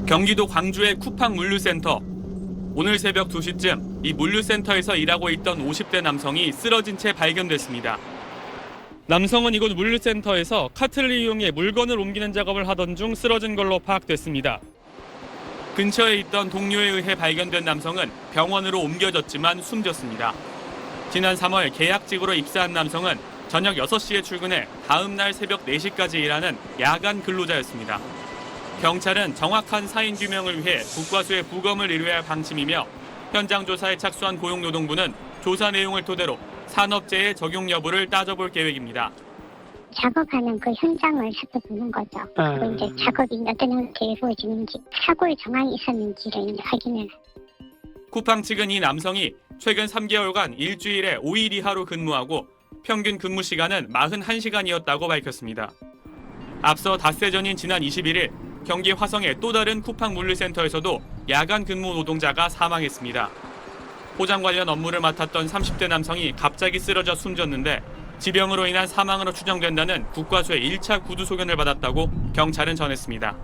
경기도 광주의 쿠팡 물류센터. 오늘 새벽 2시쯤 이 물류센터에서 일하고 있던 50대 남성이 쓰러진 채 발견됐습니다. 남성은 이곳 물류센터에서 카트를 이용해 물건을 옮기는 작업을 하던 중 쓰러진 걸로 파악됐습니다. 근처에 있던 동료에 의해 발견된 남성은 병원으로 옮겨졌지만 숨졌습니다. 지난 3월 계약직으로 입사한 남성은 저녁 6시에 출근해 다음 날 새벽 4시까지 일하는 야간 근로자였습니다. 경찰은 정확한 사인 규명을 위해 국과수에 부검을 의뢰할 방침이며 현장 조사에 착수한 고용노동부는 조사 내용을 토대로 산업재해 적용 여부를 따져볼 계획입니다. 작업하는 그 현장을 살펴보는 거죠. 그리고 이제 작업이 어떤 형태로 이루어지는지, 사고의 정황이 있었는지를 이제 확인을. 쿠팡 측은 이 남성이 최근 3개월간 일주일에 5일 이하로 근무하고 평균 근무 시간은 41시간이었다고 밝혔습니다. 앞서 닷새 전인 지난 21일 경기 화성의 또 다른 쿠팡 물류센터에서도 야간 근무 노동자가 사망했습니다. 포장 관련 업무를 맡았던 30대 남성이 갑자기 쓰러져 숨졌는데 지병으로 인한 사망으로 추정된다는 국과수의 1차 구두 소견을 받았다고 경찰은 전했습니다.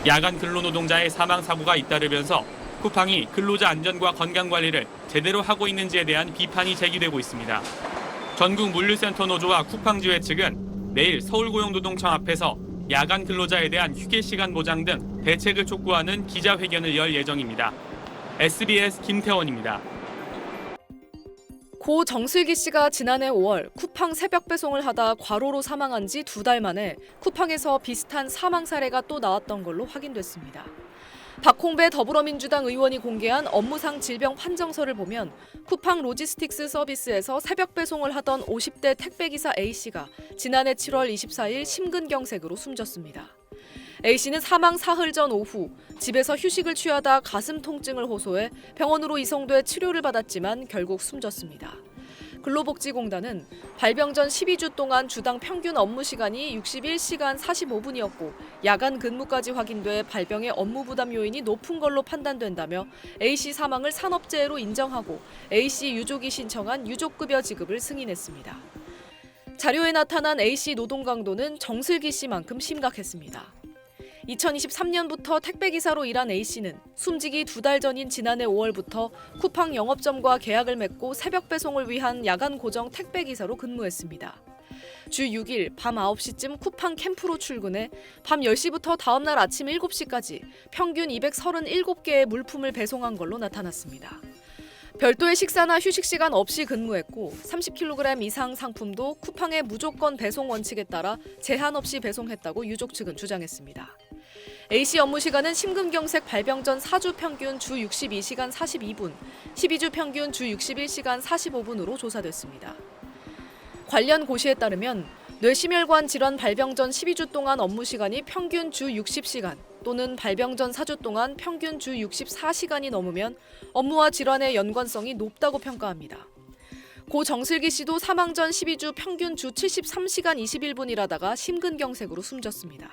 야간 근로노동자의 사망 사고가 잇따르면서 쿠팡이 근로자 안전과 건강 관리를 제대로 하고 있는지에 대한 비판이 제기되고 있습니다. 전국 물류센터 노조와 쿠팡지회 측은 내일 서울고용노동청 앞에서 야간 근로자에 대한 휴게 시간 보장 등 대책을 촉구하는 기자회견을 열 예정입니다. SBS 김태원입니다. 고 정슬기 씨가 지난해 5월 쿠팡 새벽 배송을 하다 과로로 사망한 지 2달 만에 쿠팡에서 비슷한 사망 사례가 또 나왔던 걸로 확인됐습니다. 박홍배 더불어민주당 의원이 공개한 업무상 질병 판정서를 보면 쿠팡 로지스틱스 서비스에서 새벽 배송을 하던 50대 택배기사 A씨가 지난해 7월 24일 심근경색으로 숨졌습니다. A씨는 사망 사흘 전 오후 집에서 휴식을 취하다 가슴 통증을 호소해 병원으로 이송돼 치료를 받았지만 결국 숨졌습니다. 근로복지공단은 발병 전 12주 동안 주당 평균 업무 시간이 61시간 45분이었고 야간 근무까지 확인돼 발병의 업무 부담 요인이 높은 걸로 판단된다며 A씨 사망을 산업재해로 인정하고 A씨 유족이 신청한 유족급여 지급을 승인했습니다. 자료에 나타난 A씨 노동 강도는 정슬기 씨만큼 심각했습니다. 2023년부터 택배기사로 일한 A씨는 숨지기 2달 전인 지난해 5월부터 쿠팡 영업점과 계약을 맺고 새벽 배송을 위한 야간 고정 택배기사로 근무했습니다. 주 6일 밤 9시쯤 쿠팡 캠프로 출근해 밤 10시부터 다음 날 아침 7시까지 평균 237개의 물품을 배송한 걸로 나타났습니다. 별도의 식사나 휴식 시간 없이 근무했고 30kg 이상 상품도 쿠팡의 무조건 배송 원칙에 따라 제한 없이 배송했다고 유족 측은 주장했습니다. A씨 업무 시간은 심근경색 발병 전 4주 평균 주 62시간 42분, 12주 평균 주 61시간 45분으로 조사됐습니다. 관련 고시에 따르면 뇌심혈관 질환 발병 전 12주 동안 업무 시간이 평균 주 60시간 또는 발병 전 4주 동안 평균 주 64시간이 넘으면 업무와 질환의 연관성이 높다고 평가합니다. 고 정슬기 씨도 사망 전 12주 평균 주 73시간 21분 일하다가 심근경색으로 숨졌습니다.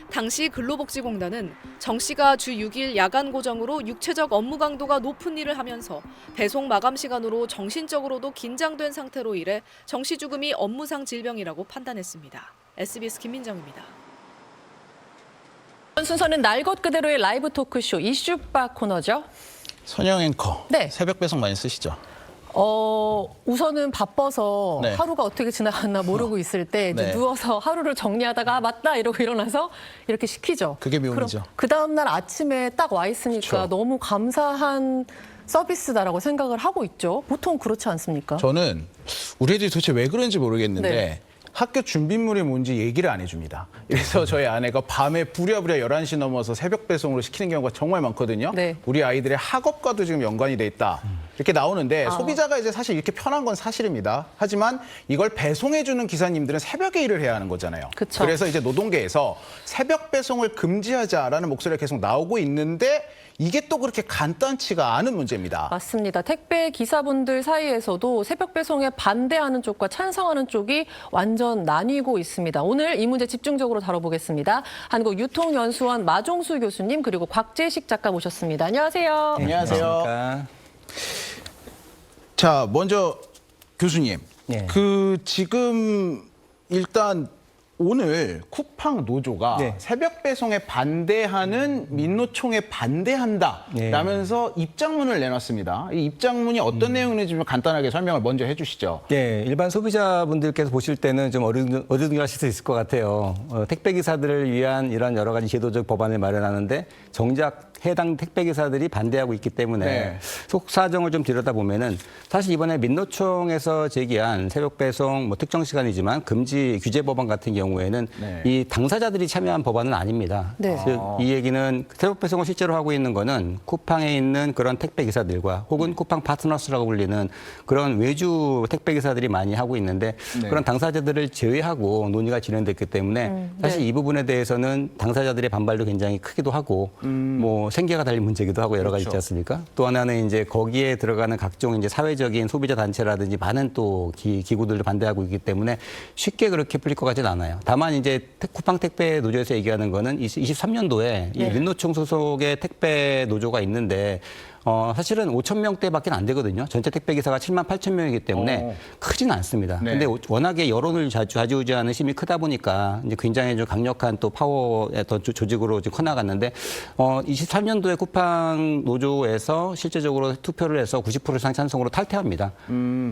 당시 근로복지공단은 정 씨가 주 6일 야간 고정으로 육체적 업무 강도가 높은 일을 하면서 배송 마감 시간으로 정신적으로도 긴장된 상태로 일해 정 씨 죽음이 업무상 질병이라고 판단했습니다. SBS 김민정입니다. 이번 순서는 날 것 그대로의 라이브 토크쇼 이슈박 코너죠. 선영 앵커, 네. 새벽 배송 많이 쓰시죠? 우선은 바빠서 네. 하루가 어떻게 지나갔나 모르고 있을 때 이제 네. 누워서 하루를 정리하다가 아, 맞다 이러고 일어나서 이렇게 시키죠. 그게 묘미죠. 그 다음 날 아침에 딱 와 있으니까 그렇죠. 너무 감사한 서비스다라고 생각을 하고 있죠. 보통 그렇지 않습니까? 저는 우리 애들이 도대체 왜 그런지 모르겠는데 네. 학교 준비물이 뭔지 얘기를 안 해줍니다. 그래서 저희 아내가 밤에 부랴부랴 11시 넘어서 새벽 배송으로 시키는 경우가 정말 많거든요. 네. 우리 아이들의 학업과도 지금 연관이 돼 있다. 이렇게 나오는데 소비자가 이제 사실 이렇게 편한 건 사실입니다. 하지만 이걸 배송해주는 기사님들은 새벽에 일을 해야 하는 거잖아요. 그쵸. 그래서 이제 노동계에서 새벽 배송을 금지하자라는 목소리가 계속 나오고 있는데 이게 또 그렇게 간단치가 않은 문제입니다. 맞습니다. 택배 기사분들 사이에서도 새벽 배송에 반대하는 쪽과 찬성하는 쪽이 완전 나뉘고 있습니다. 오늘 이 문제 집중적으로 다뤄보겠습니다. 한국유통연수원 마종수 교수님 그리고 곽재식 작가 모셨습니다. 안녕하세요. 안녕하세요. 자, 먼저 교수님. 네. 지금 일단 오늘 쿠팡 노조가 네. 새벽 배송에 반대하는 민노총에 반대한다라면서 입장문을 내놨습니다. 이 입장문이 어떤 내용인지 좀 간단하게 설명을 먼저 해주시죠. 네, 일반 소비자분들께서 보실 때는 좀 어리둥절하실 수 있을 것 같아요. 택배기사들을 위한 이런 여러 가지 제도적 법안을 마련하는데 정작 해당 택배기사들이 반대하고 있기 때문에 네. 속사정을 좀 들여다보면은 사실 이번에 민노총에서 제기한 새벽 배송 뭐 특정 시간이지만 금지 규제 법안 같은 경우에는 네. 이 당사자들이 참여한 법안은 아닙니다. 네. 즉 이 얘기는 새벽 배송을 실제로 하고 있는 거는 쿠팡에 있는 그런 택배기사들과 혹은 쿠팡 파트너스라고 불리는 그런 외주 택배기사들이 많이 하고 있는데 네. 그런 당사자들을 제외하고 논의가 진행됐기 때문에 사실 이 부분에 대해서는 당사자들의 반발도 굉장히 크기도 하고 뭐 생계가 달린 문제기도 하고 여러 가지 있지 그렇죠. 않습니까? 또 하나는 이제 거기에 들어가는 각종 이제 사회적인 소비자 단체라든지 많은 또 기구들도 반대하고 있기 때문에 쉽게 그렇게 풀릴 것 같지는 않아요. 다만 이제 쿠팡 택배 노조에서 얘기하는 거는 23년도에 이 민노총 소속의 택배 노조가 있는데 사실은 5천 명대밖에 안 되거든요. 전체 택배기사가 7만 8천 명이기 때문에 크지는 않습니다. 네. 근데 워낙에 여론을 좌지우지하는 힘이 크다 보니까 이제 굉장히 좀 강력한 또 파워의 어떤 조직으로 지금 커나갔는데 23년도에 쿠팡 노조에서 실제적으로 투표를 해서 90% 이상 찬성으로 탈퇴합니다.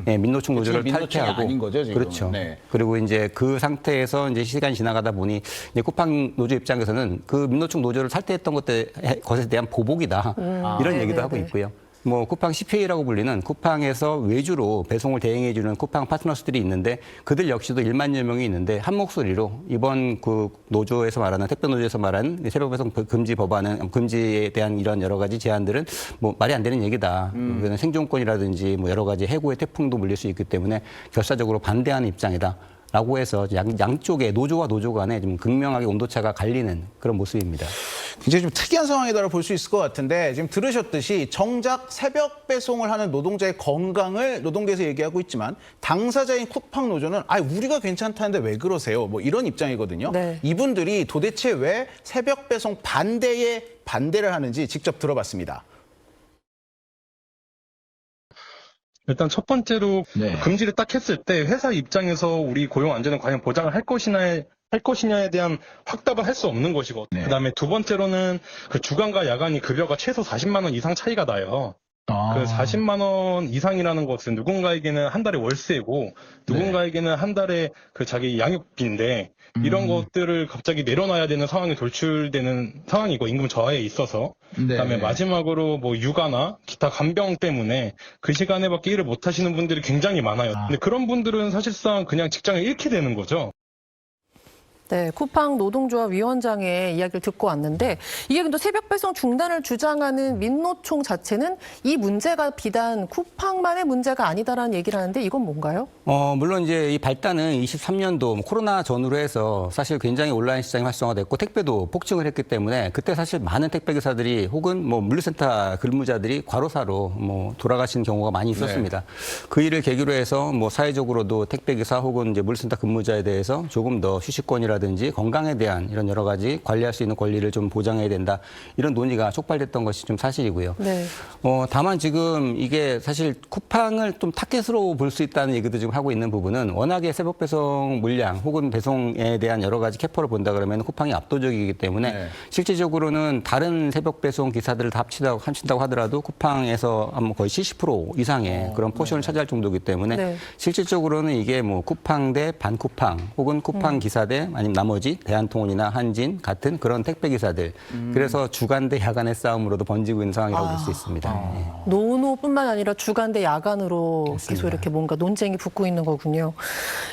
네, 민노총 노조를 지금 민노총이 탈퇴하고 아닌 거죠, 지금. 그렇죠. 네. 그리고 이제 그 상태에서 이제 시간이 지나가다 보니 이제 쿠팡 노조 입장에서는 그 민노총 노조를 탈퇴했던 것에 대한 보복이다 이런 얘기도 하고 있고요. 뭐 쿠팡 CPA라고 불리는 쿠팡에서 외주로 배송을 대행해주는 쿠팡 파트너스들이 있는데 그들 역시도 1만여 명이 있는데 한 목소리로 이번 그 노조에서 말하는 택배 노조에서 말하는 새벽 배송 금지 법안은 금지에 대한 이런 여러 가지 제안들은 뭐 말이 안 되는 얘기다. 그는 생존권이라든지 뭐 여러 가지 해고의 태풍도 물릴 수 있기 때문에 결사적으로 반대하는 입장이다. 라고 해서 양쪽의 노조와 노조 간에 좀 극명하게 온도차가 갈리는 그런 모습입니다. 굉장히 좀 특이한 상황이다라고 볼 수 있을 것 같은데 지금 들으셨듯이 정작 새벽 배송을 하는 노동자의 건강을 노동계에서 얘기하고 있지만 당사자인 쿠팡 노조는 우리가 괜찮다는데 왜 그러세요? 뭐 이런 입장이거든요. 네. 이분들이 도대체 왜 새벽 배송 반대에 반대를 하는지 직접 들어봤습니다. 일단 첫 번째로 네. 금지를 딱 했을 때 회사 입장에서 우리 고용 안전을 과연 보장을 할 것이냐에 대한 확답을 할 수 없는 것이고 네. 그다음에 두 번째로는 그 주간과 야간이 급여가 최소 40만 원 이상 차이가 나요. 그 40만 원 이상이라는 것은 누군가에게는 한 달에 월세고 누군가에게는 한 달에 그 자기 양육비인데 이런 것들을 갑자기 내려놔야 되는 상황이 돌출되는 상황이고 임금 저하에 있어서 그다음에 마지막으로 뭐 육아나 기타 간병 때문에 그 시간에밖에 일을 못 하시는 분들이 굉장히 많아요. 근데 그런 분들은 사실상 그냥 직장을 잃게 되는 거죠. 네, 쿠팡 노동조합 위원장의 이야기를 듣고 왔는데 이게 근데 새벽 배송 중단을 주장하는 민노총 자체는 이 문제가 비단 쿠팡만의 문제가 아니다라는 얘기를 하는데 이건 뭔가요? 물론 이제 이 발단은 23년도 코로나 전후로 해서 사실 굉장히 온라인 시장이 활성화됐고 택배도 폭증을 했기 때문에 그때 사실 많은 택배기사들이 혹은 뭐 물류센터 근무자들이 과로사로 뭐 돌아가시는 경우가 많이 있었습니다. 그 일을 계기로 해서 뭐 사회적으로도 택배기사 혹은 이제 물류센터 근무자에 대해서 조금 더 휴식권이라든지 건강에 대한 이런 여러 가지 관리할 수 있는 권리를 좀 보장해야 된다. 이런 논의가 촉발됐던 것이 좀 사실이고요. 네. 다만 지금 이게 사실 쿠팡을 좀 타겟으로 볼 수 있다는 얘기도 지금 하고 있는 부분은 워낙에 새벽 배송 물량 혹은 배송에 대한 여러 가지 캐퍼를 본다 그러면 쿠팡이 압도적이기 때문에 실질적으로는 다른 새벽 배송 기사들을 다 합친다고 하더라도 쿠팡에서 거의 70% 이상의 그런 포션을 차지할 정도이기 때문에 실질적으로는 이게 뭐 쿠팡 대 반쿠팡 혹은 쿠팡 기사 대 아니면 나머지 대한통운이나 한진 같은 그런 택배 기사들 그래서 주간 대 야간의 싸움으로도 번지고 있는 상황이라고 볼 수 있습니다. 네. 노노뿐만 아니라 주간 대 야간으로 맞습니다. 계속 이렇게 뭔가 논쟁이 붙고 있는 거군요.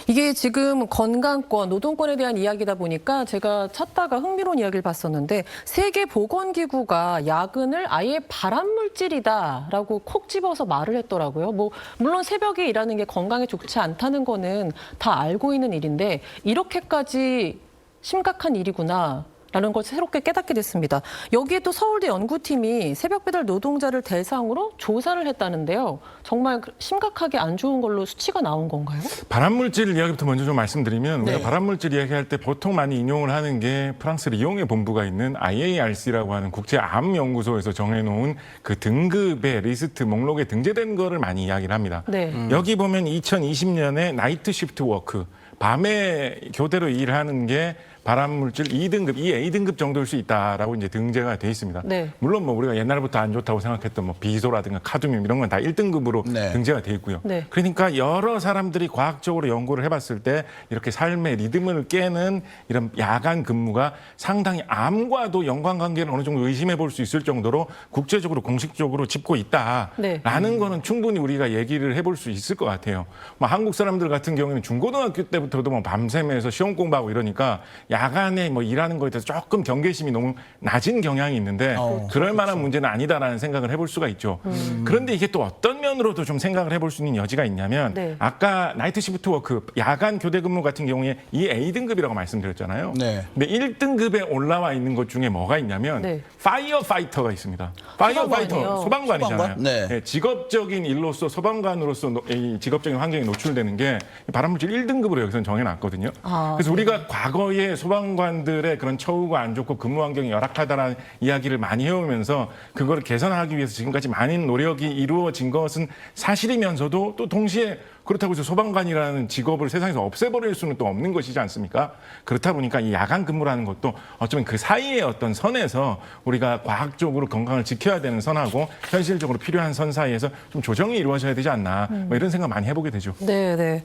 이게 지금 건강권, 노동권에 대한 이야기다 보니까 제가 찾다가 흥미로운 이야기를 봤었는데 세계보건기구가 야근을 아예 발암물질이다라고 콕 집어서 말을 했더라고요. 뭐 물론 새벽에 일하는 게 건강에 좋지 않다는 거는 다 알고 있는 일인데 이렇게까지 심각한 일이구나. 라는 것을 새롭게 깨닫게 됐습니다. 여기에 또 서울대 연구팀이 새벽 배달 노동자를 대상으로 조사를 했다는데요. 정말 심각하게 안 좋은 걸로 수치가 나온 건가요? 발암물질 이야기부터 먼저 좀 말씀드리면 우리가 발암물질 이야기할 때 보통 많이 인용을 하는 게 프랑스 리옹에 본부가 있는 IARC라고 하는 국제암연구소에서 정해놓은 그 등급의 리스트 목록에 등재된 거를 많이 이야기를 합니다. 여기 보면 2020년에 나이트 시프트 워크 밤에 교대로 일하는 게 발암물질 2등급, A등급 정도일 수 있다라고 이제 등재가 돼 있습니다. 네. 물론 뭐 우리가 옛날부터 안 좋다고 생각했던 뭐 비소라든가 카드뮴 이런 건 다 1등급으로 네. 등재가 돼 있고요. 네. 그러니까 여러 사람들이 과학적으로 연구를 해봤을 때 이렇게 삶의 리듬을 깨는 이런 야간 근무가 상당히 암과도 연관관계를 어느 정도 의심해 볼 수 있을 정도로 국제적으로 공식적으로 짚고 있다라는 거는 충분히 우리가 얘기를 해볼 수 있을 것 같아요. 뭐 한국 사람들 같은 경우에는 중고등학교 때부터도 뭐 밤샘에서 시험 공부하고 이러니까 야간에 뭐 일하는 거에 대해서 조금 경계심이 너무 낮은 경향이 있는데 그럴 만한 문제는 아니다라는 생각을 해볼 수가 있죠. 그런데 이게 또 어떤 면으로도 좀 생각을 해볼 수 있는 여지가 있냐면 네. 아까 나이트 시프트 워크 야간 교대 근무 같은 경우에 이 A등급이라고 말씀드렸잖아요. 네. 근데 1등급에 올라와 있는 것 중에 뭐가 있냐면 네. 파이어 파이터가 있습니다. 파이어 파이터 소방관이요. 소방관이잖아요. 소방관? 네. 네, 직업적인 일로서 소방관으로서 이 직업적인 환경에 노출되는 게 발암물질 1등급으로 여기서는 정해놨거든요. 그래서 우리가 과거에 소방관들의 그런 처우가 안 좋고 근무 환경이 열악하다라는 이야기를 많이 해오면서 그거를 개선하기 위해서 지금까지 많은 노력이 이루어진 것은 사실이면서도 또 동시에 그렇다고 해서 소방관이라는 직업을 세상에서 없애버릴 수는 또 없는 것이지 않습니까? 그렇다 보니까 이 야간 근무라는 것도 어쩌면 그 사이의 어떤 선에서 우리가 과학적으로 건강을 지켜야 되는 선하고 현실적으로 필요한 선 사이에서 좀 조정이 이루어져야 되지 않나 뭐 이런 생각 많이 해보게 되죠. 네, 네.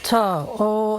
자,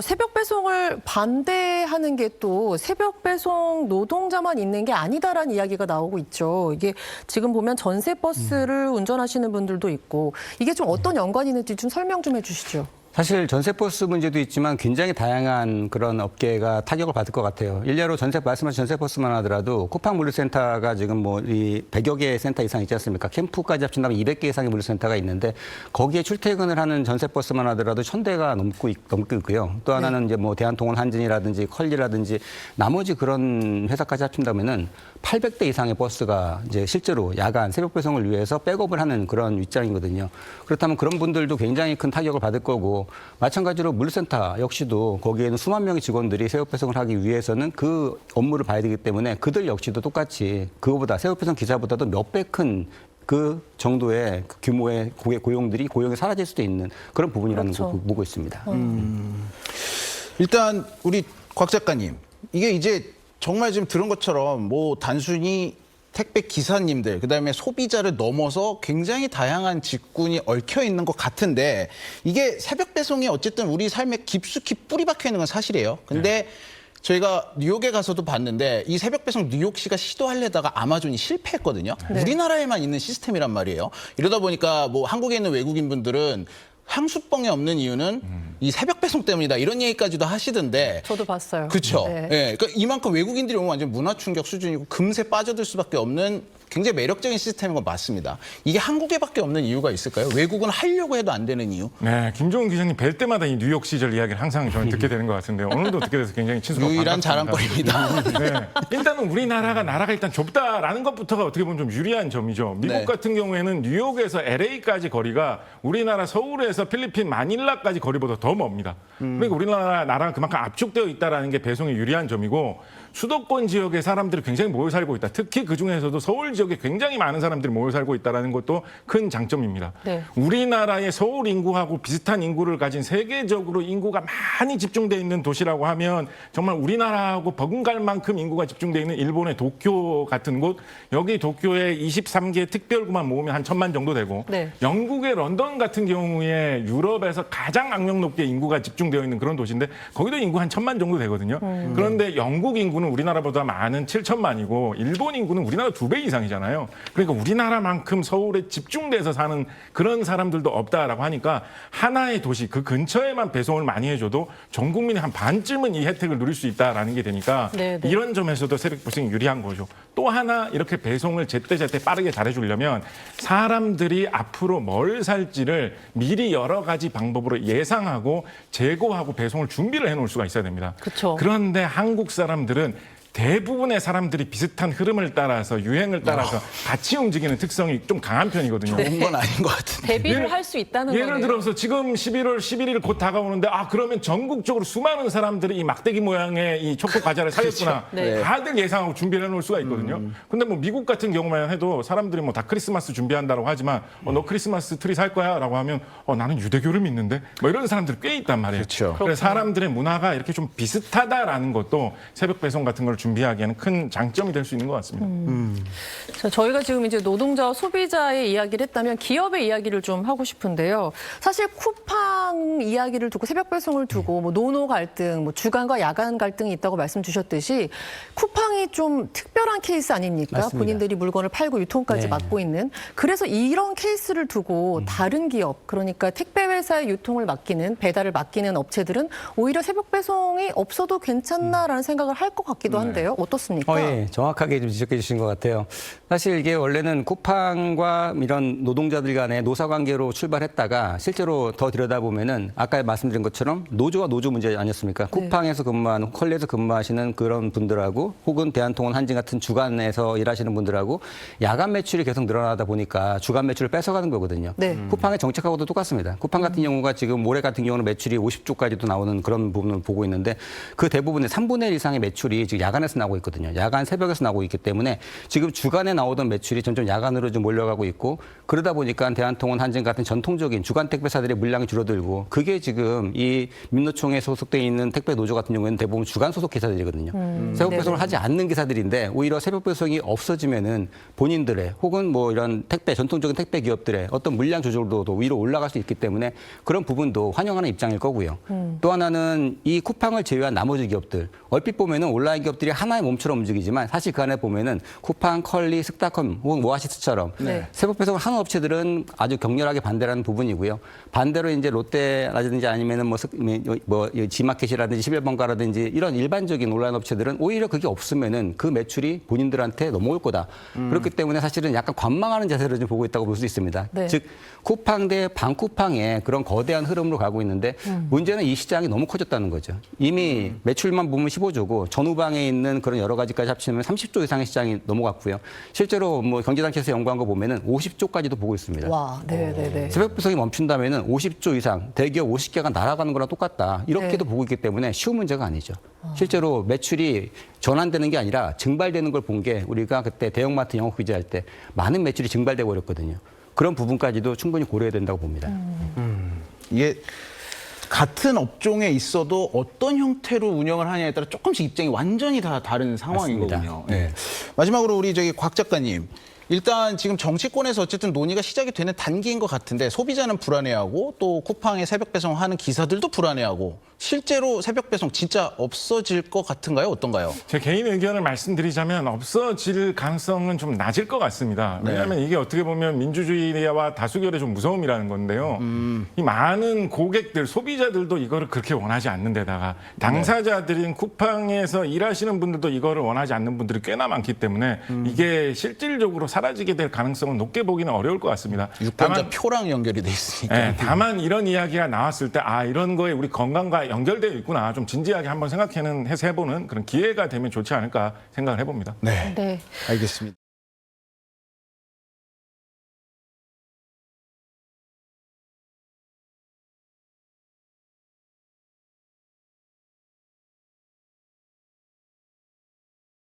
새벽 배송을 반대하는 게 또 새벽 배송 노동자만 있는 게 아니다라는 이야기가 나오고 있죠. 이게 지금 보면 전세 버스를 운전하시는 분들도 있고 이게 좀 어떤 연관이 있는지 좀 설명 좀 해주시죠. 사실 전세버스 문제도 있지만 굉장히 다양한 그런 업계가 타격을 받을 것 같아요. 일례로 말씀하신 전세버스만 하더라도 쿠팡 물류센터가 지금 뭐 이 100여 개 센터 이상 있지 않습니까? 캠프까지 합친다면 200개 이상의 물류센터가 있는데 거기에 출퇴근을 하는 전세버스만 하더라도 1000대가 넘고 있고요. 또 하나는 이제 뭐 대한통운 한진이라든지 컬리라든지 나머지 그런 회사까지 합친다면은 800대 이상의 버스가 이제 실제로 야간 새벽 배송을 위해서 백업을 하는 그런 윗장이거든요. 그렇다면 그런 분들도 굉장히 큰 타격을 받을 거고 마찬가지로 물류센터 역시도 거기에는 수만 명의 직원들이 새벽 배송을 하기 위해서는 그 업무를 봐야 되기 때문에 그들 역시도 똑같이 그거보다 새벽 배송 기사보다도 몇 배 큰 그 정도의 그 규모의 고용이 사라질 수도 있는 그런 부분이라는 그렇죠. 거 보고 있습니다. 일단 우리 곽 작가님, 이게 이제 정말 지금 들은 것처럼 뭐 단순히 택배 기사님들, 그다음에 소비자를 넘어서 굉장히 다양한 직군이 얽혀 있는 것 같은데 이게 새벽 배송이 어쨌든 우리 삶에 깊숙이 뿌리 박혀 있는 건 사실이에요. 근데 저희가 뉴욕에 가서도 봤는데 이 새벽 배송 뉴욕시가 시도하려다가 아마존이 실패했거든요. 우리나라에만 있는 시스템이란 말이에요. 이러다 보니까 뭐 한국에 있는 외국인 분들은 향수병이 없는 이유는 이 새벽 배송 때문이다 이런 얘기까지도 하시던데. 저도 봤어요. 그렇죠. 네. 예, 그러니까 이만큼 외국인들이 오면 완전 문화 충격 수준이고 금세 빠져들 수밖에 없는 굉장히 매력적인 시스템인 건 맞습니다. 이게 한국에밖에 없는 이유가 있을까요? 외국은 하려고 해도 안 되는 이유? 네, 김종훈 기자님 뵐 때마다 이 뉴욕 시절 이야기를 항상 저는 듣게 되는 것 같은데요. 오늘도 듣게 돼서 굉장히 친숙하고 유일한 반갑습니다. 자랑거리입니다. 네, 일단은 우리나라가 일단 좁다라는 것부터가 어떻게 보면 좀 유리한 점이죠. 미국 네. 같은 경우에는 뉴욕에서 LA까지 거리가 우리나라 서울에서 필리핀 마닐라까지 거리보다 더 멉니다. 그러니까 우리나라가 그만큼 압축되어 있다는 게 배송에 유리한 점이고 수도권 지역의 사람들이 굉장히 모여 살고 있다. 특히 그중에서도 서울 지역에 굉장히 많은 사람들이 모여 살고 있다는 것도 큰 장점입니다. 네. 우리나라의 서울 인구하고 비슷한 인구를 가진 세계적으로 인구가 많이 집중되어 있는 도시라고 하면 정말 우리나라하고 버금갈 만큼 인구가 집중되어 있는 일본의 도쿄 같은 곳, 여기 도쿄에 23개 특별구만 모으면 한 1000만 정도 되고 네. 영국의 런던 같은 경우에 유럽에서 가장 악명 높게 인구가 집중되어 있는 그런 도시인데 거기도 인구 한 1000만 정도 되거든요. 그런데 영국 인구는 우리나라보다 많은 7천만이고 일본 인구는 우리나라 2배 이상이잖아요. 그러니까 우리나라만큼 서울에 집중돼서 사는 그런 사람들도 없다라고 하니까 하나의 도시 그 근처에만 배송을 많이 해줘도 전 국민이 한 반쯤은 이 혜택을 누릴 수 있다라는 게 되니까 네. 이런 점에서도 새벽 배송이 유리한 거죠. 또 하나 이렇게 배송을 제때제때 빠르게 잘해주려면 사람들이 앞으로 뭘 살지를 미리 여러 가지 방법으로 예상하고 재고하고 배송을 준비를 해놓을 수가 있어야 됩니다. 그쵸. 그런데 한국 사람들은 대부분의 사람들이 비슷한 흐름을 따라서 유행을 따라서 같이 움직이는 특성이 좀 강한 편이거든요. 좋은 건 아닌 것 같은데. 대비를 할 수 있다는 거예요. 예를 들어서 지금 11월 11일 곧 다가오는데 그러면 전국적으로 수많은 사람들이 이 막대기 모양의 이 초코 과자를 사겠구나. 네. 다들 예상하고 준비를 해놓을 수가 있거든요. 근데 뭐 미국 같은 경우만 해도 사람들이 뭐 다 크리스마스 준비한다고 하지만 너 크리스마스 트리 살 거야? 라고 하면 나는 유대교를 믿는데 뭐 이런 사람들이 꽤 있단 말이에요. 그렇죠. 그래서 사람들의 문화가 이렇게 좀 비슷하다라는 것도 새벽 배송 같은 걸 준비하기에는 큰 장점이 될 수 있는 것 같습니다. 자, 저희가 지금 이제 노동자와 소비자의 이야기를 했다면 기업의 이야기를 좀 하고 싶은데요. 사실 쿠팡 이야기를 두고 새벽 배송을 두고 뭐 노노 갈등, 뭐 주간과 야간 갈등이 있다고 말씀 주셨듯이 쿠팡이 좀 특별한 케이스 아닙니까? 맞습니다. 본인들이 물건을 팔고 유통까지 네. 맡고 있는. 그래서 이런 케이스를 두고 다른 기업, 그러니까 택배 회사의 유통을 맡기는, 배달을 맡기는 업체들은 오히려 새벽 배송이 없어도 괜찮나라는 생각을 할 것 같기도 한데요. 어떻습니까? 예, 정확하게 좀 지적해 주신 것 같아요. 사실 이게 원래는 쿠팡과 이런 노동자들 간의 노사관계로 출발했다가 실제로 더 들여다보면은 아까 말씀드린 것처럼 노조와 노조 문제 아니었습니까? 쿠팡에서 근무하는, 컬리에서 근무하시는 그런 분들하고 혹은 대한통운, 한진 같은 주간에서 일하시는 분들하고 야간 매출이 계속 늘어나다 보니까 주간 매출을 뺏어가는 거거든요. 네. 쿠팡의 정책하고도 똑같습니다. 쿠팡 같은 경우가 지금 올해 같은 경우는 매출이 50조까지도 나오는 그런 부분을 보고 있는데 그 대부분의 3분의 1 이상의 매출이 지금 야간에서 나오고 있거든요. 야간 새벽에서 나오고 있기 때문에 지금 주간에 나오던 매출이 점점 야간으로 좀 몰려가고 있고 그러다 보니까 대한통운, 한진 같은 전통적인 주간 택배사들의 물량이 줄어들고 그게 지금 이 민노총에 소속돼 있는 택배 노조 같은 경우에는 대부분 주간 소속 기사들이거든요. 새벽 배송을 하지 않는 기사들인데 오히려 새벽 배송이 없어지면은 본인들의 혹은 뭐 이런 택배, 전통적인 택배 기업들의 어떤 물량 조절도도 위로 올라갈 수 있기 때문에 그런 부분도 환영하는 입장일 거고요. 또 하나는 이 쿠팡을 제외한 나머지 기업들 얼핏 보면은 온라인 기업들이 하나의 몸처럼 움직이지만 사실 그 안에 보면은 쿠팡, 컬리, 스타컴 혹은 오아시스처럼 새벽 배송을 하는 업체들은 아주 격렬하게 반대하는 부분이고요. 반대로 이제 롯데라든지 아니면은 뭐 지마켓이라든지 11번가라든지 이런 일반적인 온라인 업체들은 오히려 그게 없으면은 그 매출이 본인들한테 넘어올 거다. 그렇기 때문에 사실은 약간 관망하는 자세를 좀 보고 있다고 볼 수 있습니다. 네. 즉 쿠팡 대 반쿠팡의 그런 거대한 흐름으로 가고 있는데 문제는 이 시장이 너무 커졌다는 거죠. 이미 매출만 보면 15조고 전후방에 있는 그런 여러 가지까지 합치면 30조 이상의 시장이 넘어갔고요. 실제로 뭐 경제단체에서 연구한 거 보면은 50조까지도 보고 있습니다. 와, 네. 새벽 배송이 멈춘다면은 50조 이상 대기업 50개가 날아가는 거랑 똑같다. 이렇게도 보고 있기 때문에 쉬운 문제가 아니죠. 실제로 매출이 전환되는 게 아니라 증발되는 걸 본 게 우리가 그때 대형마트 영업 규제할 때 많은 매출이 증발돼 버렸거든요. 그런 부분까지도 충분히 고려해야 된다고 봅니다. 이게 같은 업종에 있어도 어떤 형태로 운영을 하냐에 따라 조금씩 입장이 완전히 다 다른 상황인 맞습니다. 거군요. 네. 마지막으로 우리 곽 작가님. 일단 지금 정치권에서 어쨌든 논의가 시작이 되는 단계인 것 같은데 소비자는 불안해하고 또 쿠팡에 새벽 배송하는 기사들도 불안해하고 실제로 새벽 배송 진짜 없어질 것 같은가요? 어떤가요? 제 개인 의견을 말씀드리자면 없어질 가능성은 좀 낮을 것 같습니다. 왜냐하면 이게 어떻게 보면 민주주의와 다수결의 좀 무서움이라는 건데요. 이 많은 고객들, 소비자들도 이거를 그렇게 원하지 않는 데다가 당사자들인 쿠팡에서 일하시는 분들도 이거를 원하지 않는 분들이 꽤나 많기 때문에 이게 실질적으로 사라지게 될 가능성은 높게 보기는 어려울 것 같습니다. 유권자 표랑 연결이 돼 있으니까. 네, 다만 이런 이야기가 나왔을 때 이런 거에 우리 건강과 연결되어 있구나. 좀 진지하게 한번 생각해보는 그런 기회가 되면 좋지 않을까 생각을 해봅니다. 네. 네. 알겠습니다.